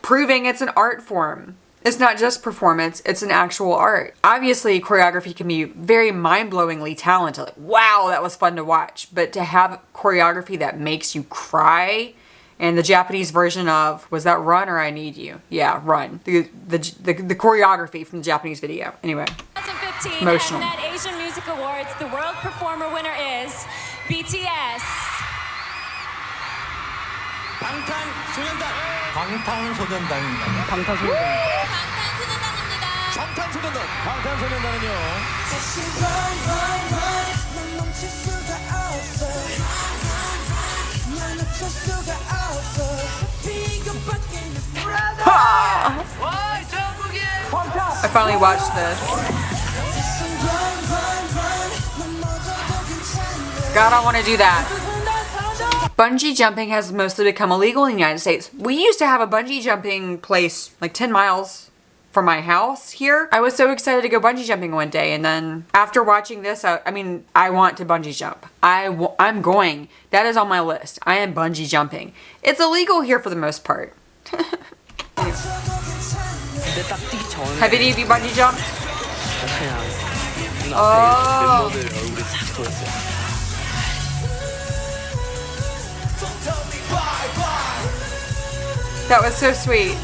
proving it's an art form. It's not just performance, it's an actual art. Obviously, choreography can be very mind-blowingly talented. Like, wow, that was fun to watch. But to have choreography that makes you cry, and the Japanese version of, was that Run or I Need You? Yeah, Run. The choreography from the Japanese video. Anyway, 2015 emotional. And at Asian Music Awards, the World Performer winner is BTS. 방탄소년단. 방탄소년단입니다. 방탄소년단. 방탄소년단은요. I finally watched this. God, I want to do that. Bungee jumping has mostly become illegal in the United States. We used to have a bungee jumping place like 10 miles from my house here. I was so excited to go bungee jumping one day, and then after watching this, I want to bungee jump. I'm going. That is on my list. I am bungee jumping. It's illegal here for the most part. Have any of you bungee jumped? Oh. That was so sweet.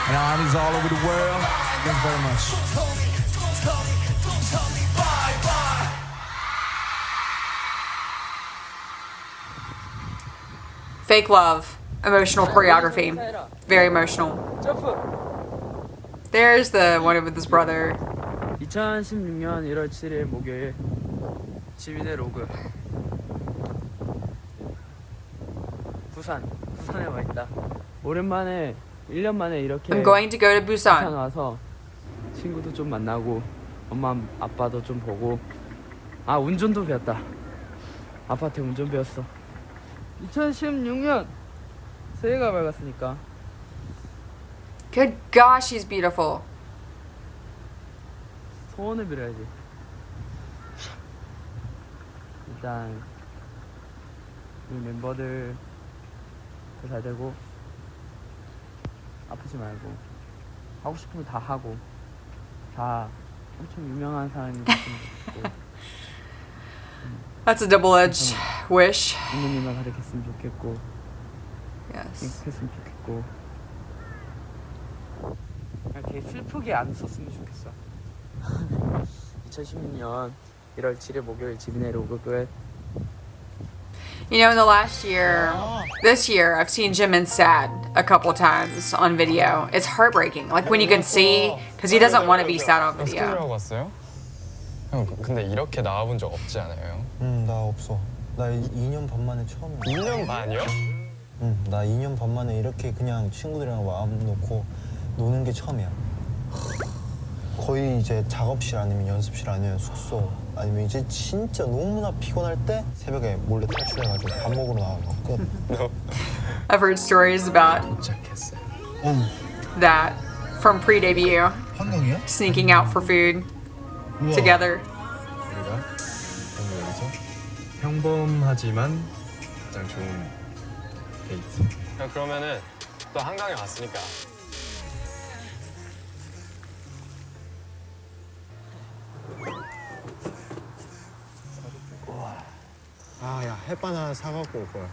And armies all over the world. Thank you very much. Fake love. Emotional choreography. Very emotional. There's the one with his brother. 2016년 1월 7일 목요일 지민의 로그. 부산에 와 있다. 오랜만에 1년 만에 이렇게 I'm going to go to Busan. 부산 와서 친구도 좀 만나고 엄마 아빠도 좀 보고 운전도 배웠다. 아빠한테 운전 배웠어. 2016년 새해가 밝았으니까. Good gosh, she's beautiful. 소원을 빌어야지. 일단 우리 멤버들 잘 되고 아프지 말고 하고 싶은 거 다 하고 다 엄청 유명한 사람이 됐으면 좋겠고. That's a double-edged wish. 부모님을 가득했으면 좋겠고. Yes. 행복했으면 좋겠고. 그냥 되게 슬프게 안 썼으면 좋겠어. 2016년 1월 7일 목요일 지민의 로그 끝. You know, in the last year, this year, I've seen Jimin sad a couple times on video. It's heartbreaking. Like when you can see, because he doesn't want to be sad on video. 스쿨이라고 왔어요? 형, 근데 이렇게 나와본 적 없지 않아요? 나 없어. 나 2년 반 만에 처음이야. 2년 반이요? 나 2년 반 만에 이렇게 그냥 친구들이랑 마음 놓고 노는 게 처음이야. 거의 이제 작업실 아니면 연습실 아니면 숙소 아니면 이제 진짜 너무나 피곤할 때 새벽에 몰래 탈출해가지고 밥 먹으러 나가고 끝. I've heard stories about that from pre-debut. Sneaking out for food together. 우리가 여기서 형 평범하지만 가장 좋은 데이트. 그러면은 또 한강에 왔으니까 아, 야, 햇반 하나 사갖고 올 걸.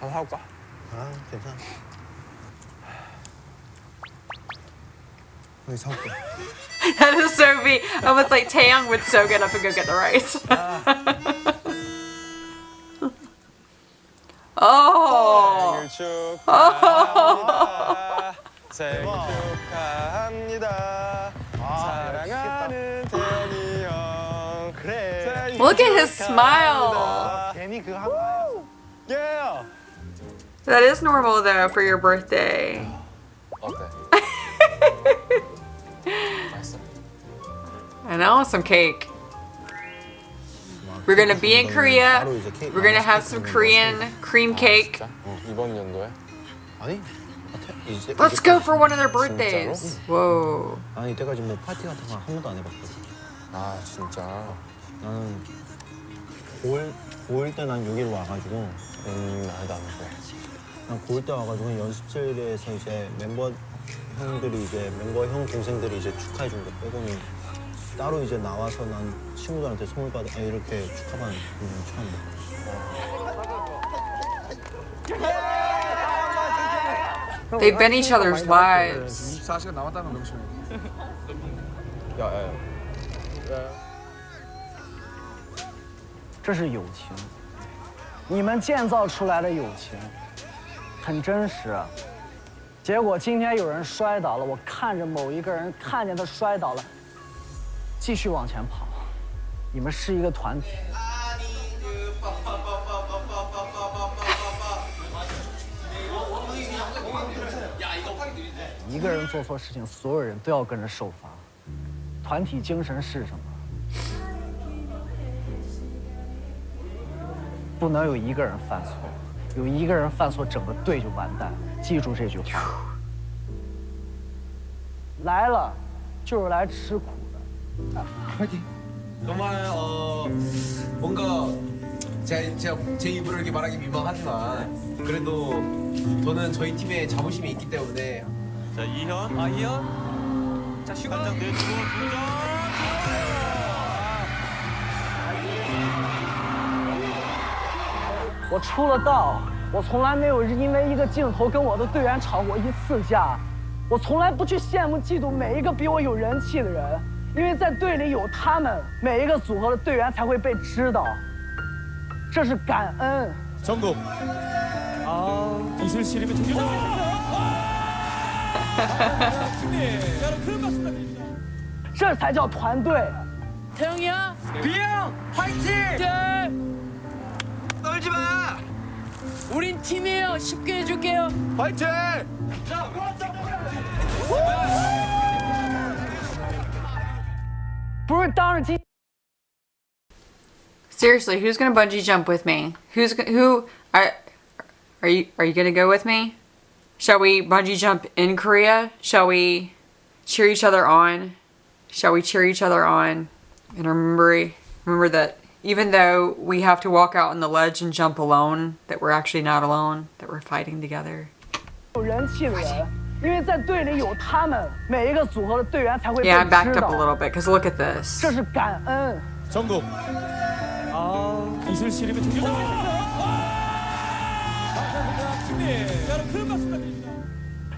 하나 사올까? 아, 괜찮아. 여기 사올게. That is so me. Almost like Taeyong would so get up and go get the rice. Oh. 생일 축하합니다. 생일 축하합니다. 사랑하는 태연이 형. 그래. Look at his smile. 괜히 그거 한 거야. Yeah. That is normal though for your birthday. 어때? 맛있어? I know, some cake. We're gonna be in Korea. We're gonna have some Korean cream cake. 이번 연도에? 아니. Let's go for one of their birthdays. Whoa. 아니, 이때까지 뭐 파티 같은 거 한 번도 안 해봤거든. 아, 진짜? 나는 9월 때 난 여기로 와가지고 나도 안 그래. 난 9월 때 와가지고 연습실에서 이제 멤버 형 동생들이 이제 축하해 준 거 빼고는 따로 이제 나와서 난 친구들한테 선물 받아 이렇게 축하받는 건 처음이야. They've been each other's lives. 24시간 남았다는 명심해. 야. 这是友情，你们建造出来的友情很真实。结果今天有人摔倒了，我看着某一个人，看见他摔倒了，继续往前跑。你们是一个团体。一个人做错事情，所有人都要跟着受罚。团体精神是什么？不能有一个人犯错，有一个人犯错，整个队就完蛋。记住这句话。来了，就是来吃苦的。파이팅. 정말 뭔가 제 입으로 이렇게 말하기 민망하지만 그래도 저는 저희 팀에 자부심이 있기 때문에. 자, 이현. 이현. 자, 슈가. 한장 내주고 두 장. 我出了道，我从来没有因为一个镜头跟我的队员吵过一次架。我从来不去羡慕嫉妒每一个比我有人气的人，因为在队里有他们，每一个组合的队员才会被知道。这是感恩。 정국. 이슬씨름의 종료자. 这才叫团队。 태영이야. 비영 화이팅. 떨지 마. 우린 팀이에요. 쉽게 해줄게요. 화이팅. 不是当着机。 Seriously, who's gonna bungee jump with me? Are you gonna go with me? Shall we bungee jump in Korea? Shall we cheer each other on? Shall we cheer each other on? And remember that even though we have to walk out on the ledge and jump alone, that we're actually not alone, that we're fighting together. 有人气的人，因为在队里有他们，每一个组合的队员才会被 Yeah, I 知 backed 道。 up a little bit because look at this. 这是感恩。 정국. 이슬씨름의 종료자.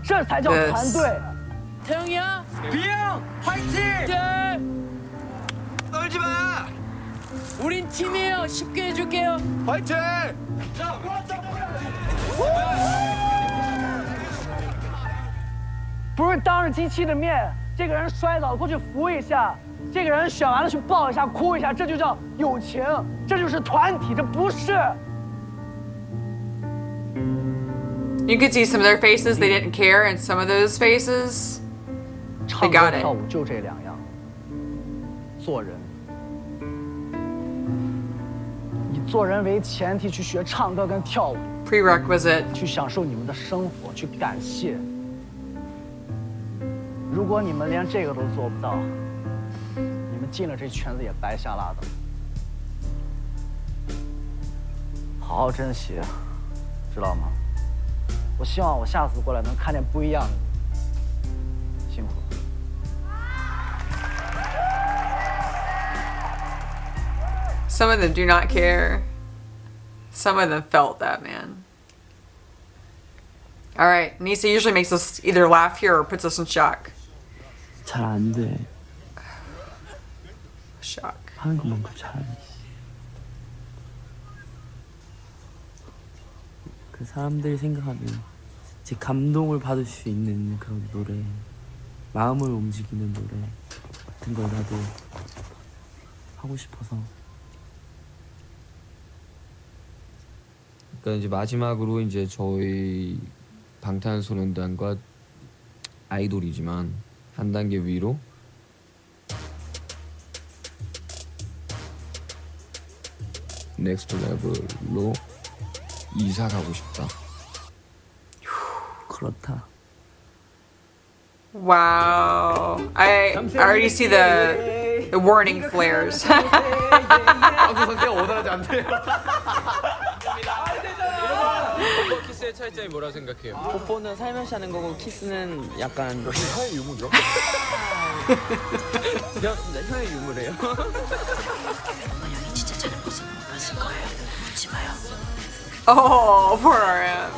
这才叫团队。 태영이야. 비영 화이팅. 떨지 마. 우린 팀이에요. 쉽게 해줄게요. 화이팅. 不是当着机器的面，这个人摔倒过去扶一下，这个人选完了去抱一下、哭一下，这就叫友情，这就是团体，这不是。 You could see some of their faces, they didn't care, and some of those faces, they got 唱歌跳 it. 舞就这两样，做人。以做人为前提去学唱歌跟跳舞 Prerequisite. 去享受你们的生活，去感谢。如果你们连这个都做不到，你们进了这圈子也白瞎拉的。好好珍惜，知道吗？我希望我下次过来能看见不一样的你。辛苦。Some of them do not care. Some of them felt that, man. All right, Nisa usually makes us either laugh here or puts us in shock. 잘 안 돼. Shock. 하는 것만큼 잘. 그 사람들이 생각하는 제 감동을 받을 수 있는 그런 노래, 마음을 움직이는 노래 같은 거라도 하고 싶어서. 그러니까 이제 마지막으로 이제 저희 방탄소년단과 아이돌이지만 한 단계 위로 넥스트 레벨로 이사 가고 싶다. 그렇다. Wow. I already see the warning flares. 뽀뽀 키스의 차이점이 뭐라 생각해요? 뽀뽀는 살며시 하는 거고 키스는 약간 혀의 유무죠? 혀의 유무래요. 여기 진짜 잘한 모습 못 봤을 거예요. 웃지 마요. Oh, poor RM.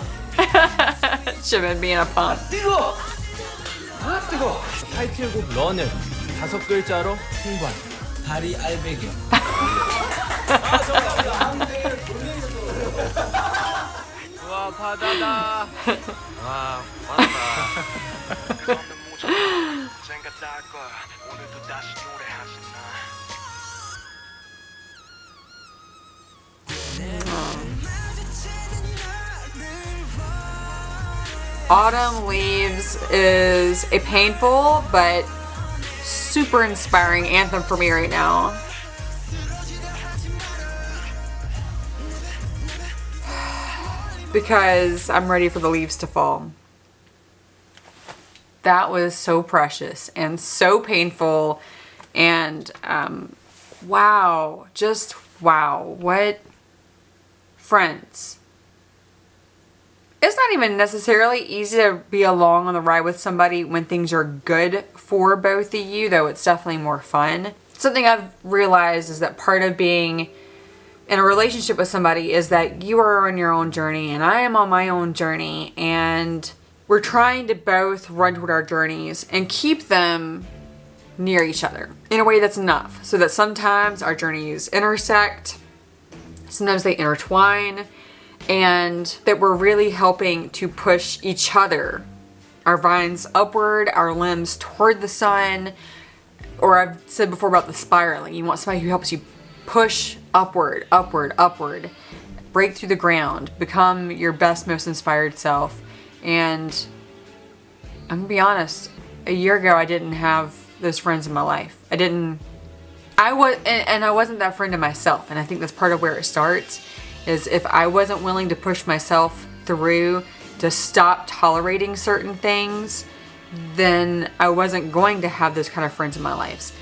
Should've been a punk. 뜨거! 아 뜨거! 타이틀곡 런을 5글자로 홍보한 다리 알배기. 와 바다다. 와 바다다. Autumn Leaves is a painful but super inspiring anthem for me right now. Because I'm ready for the leaves to fall. That was so precious and so painful, and wow, just wow, what friends. It's not even necessarily easy to be along on the ride with somebody when things are good for both of you, though it's definitely more fun. Something I've realized is that part of being in a relationship with somebody is that you are on your own journey and I am on my own journey, and we're trying to both run toward our journeys and keep them near each other in a way that's enough, so that sometimes our journeys intersect, sometimes they intertwine, and that we're really helping to push each other, our vines upward, our limbs toward the sun. Or I've said before about the spiraling. You want somebody who helps you push upward, upward, upward, break through the ground, become your best, most inspired self. And I'm gonna be honest, a year ago I didn't have those friends in my life. I wasn't that friend to myself, and I think that's part of where it starts, is if I wasn't willing to push myself through to stop tolerating certain things, then I wasn't going to have those kind of friends in my lives.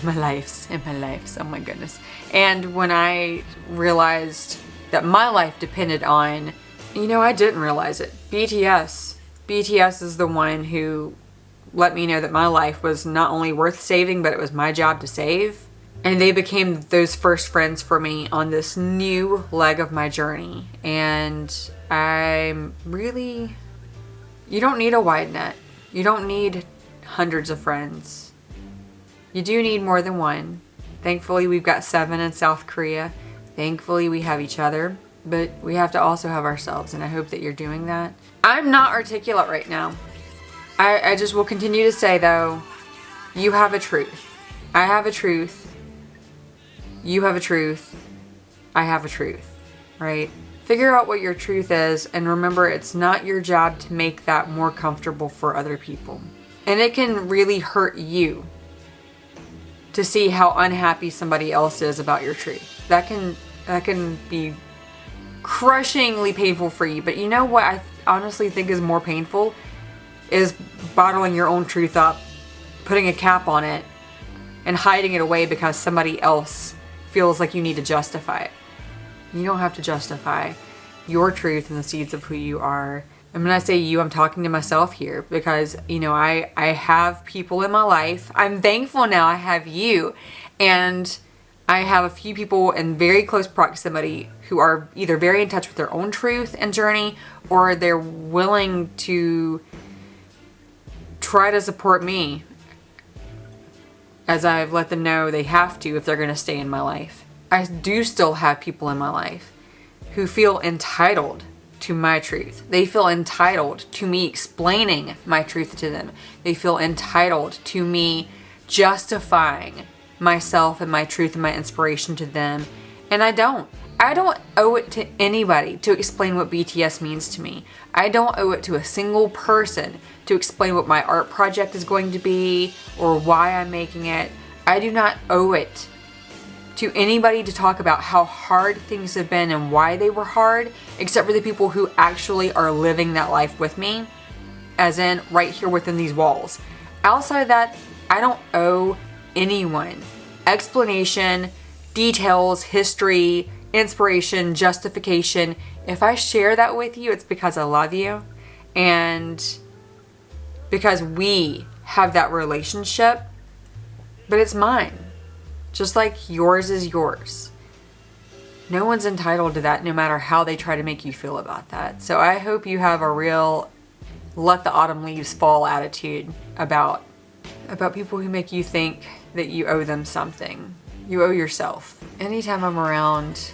Oh my goodness. And when I realized that my life depended on, I didn't realize it. BTS. BTS is the one who let me know that my life was not only worth saving, but it was my job to save. And they became those first friends for me on this new leg of my journey. And I'm really, you don't need a wide net. You don't need hundreds of friends. You do need more than one. Thankfully, we've got 7 in South Korea. Thankfully, we have each other. But we have to also have ourselves, and I hope that you're doing that. I'm not articulate right now. I just will continue to say, though, you have a truth. I have a truth. You have a truth. I have a truth. Right? Figure out what your truth is, and remember, it's not your job to make that more comfortable for other people. And it can really hurt you to see how unhappy somebody else is about your truth. That can be crushingly painful for you. But you know what I honestly think is more painful is bottling your own truth up, putting a cap on it, and hiding it away because somebody else feels like you need to justify it. You don't have to justify your truth and the seeds of who you are. And when I say you, I'm talking to myself here because, you know, I have people in my life. I'm thankful now I have you. And I have a few people in very close proximity who are either very in touch with their own truth and journey, or they're willing to try to support me as I've let them know they have to if they're going to stay in my life. I do still have people in my life who feel entitled to my truth. They feel entitled to me explaining my truth to them. They feel entitled to me justifying myself and my truth and my inspiration to them. And I don't owe it to anybody to explain what BTS means to me. I don't owe it to a single person to explain what my art project is going to be or why I'm making it. I do not owe it to anybody to talk about how hard things have been and why they were hard, except for the people who actually are living that life with me, as in right here within these walls. Outside of that, I don't owe anyone explanation, details, history, inspiration, justification. If I share that with you, it's because I love you and because we have that relationship, but it's mine. Just like yours is yours. No one's entitled to that, no matter how they try to make you feel about that. So I hope you have a real let the autumn leaves fall attitude about people who make you think that you owe them something. You owe yourself. Anytime I'm around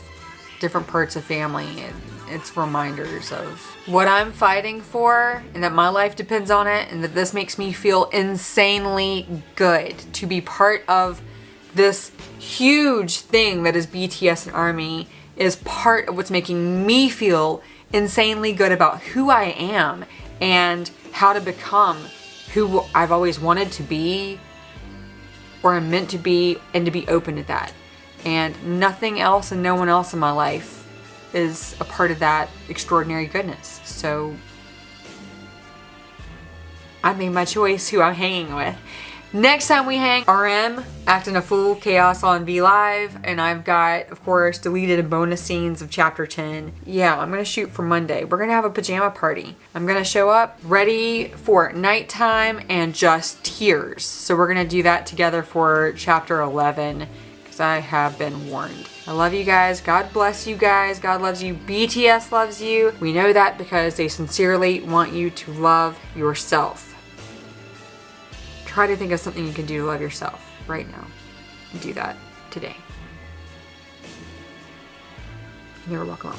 different parts of family, it's reminders of what I'm fighting for and that my life depends on it, and that this makes me feel insanely good to be part of this huge thing that is BTS and ARMY, is part of what's making me feel insanely good about who I am and how to become who I've always wanted to be or I'm meant to be, and to be open to that. And nothing else and no one else in my life is a part of that extraordinary goodness. So I made my choice who I'm hanging with. Next time we hang, RM acting a fool, chaos on V Live, and I've got, of course, deleted and bonus scenes of chapter 10. Yeah, I'm gonna shoot for Monday. We're gonna have a pajama party. I'm gonna show up ready for nighttime and just tears. So we're gonna do that together for chapter 11, because I have been warned. I love you guys. God bless you guys. God loves you. BTS loves you. We know that because they sincerely want you to love yourself. Try to think of something you can do to love yourself right now. And do that today. You never walk alone.